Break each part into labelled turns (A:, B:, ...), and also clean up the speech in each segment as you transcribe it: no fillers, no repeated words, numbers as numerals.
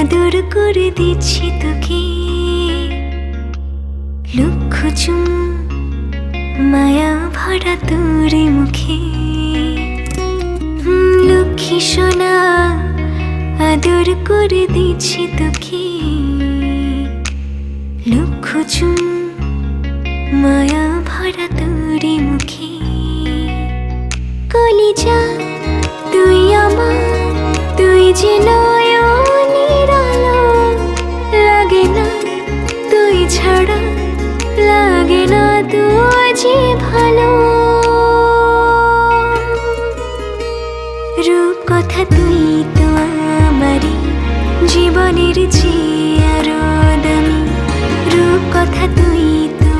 A: আদর করে দিচ্ছি তোকে লক্ষ চুম মায়া ভরা তোর মুখে। লক্ষ্মী সোনা আদর করে দিচ্ছি তোকে লক্ষ চুম মায়া ভরা তোর মুখে। কলিজা তুই আমার, তুই যে নয়নের আলো, লাগে না তুই ছাড়া, লাগে না তুই যে ভালো। রূপ কথা তুই তো আমারই জীবনের চেয়ে আরো দামি। রূপ কথা তুই তো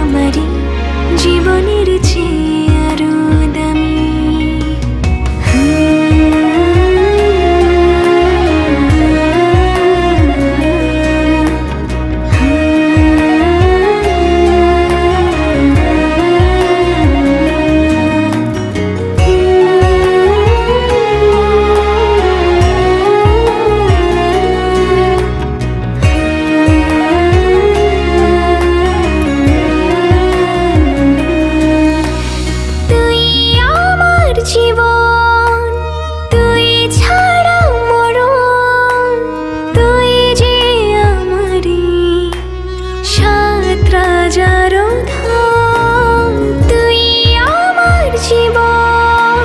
A: আমারই জীবনের চেয়ে আরো দামি। জীবন তুই ছাড়া মরণ, তুই যে আমারি সাত রাজার ধন। তুই আমার জীবন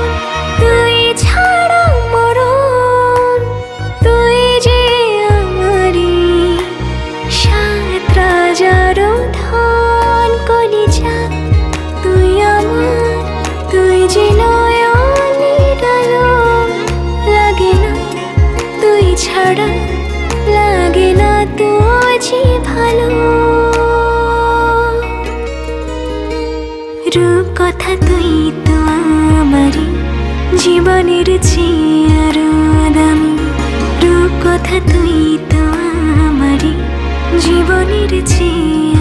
A: তুই ছাড়া মরণ, তুই যে আমারি সাত রাজার ধন। কলিজা তুই আমার, তুই যে ছাড়া, লাগে না তুই যে ভালো। রূপ কথা তুই তো আমারই জীবনের চেয়ে আরো দামি। রূপ কথা তুই তো আমারই জীবনের চেয়ে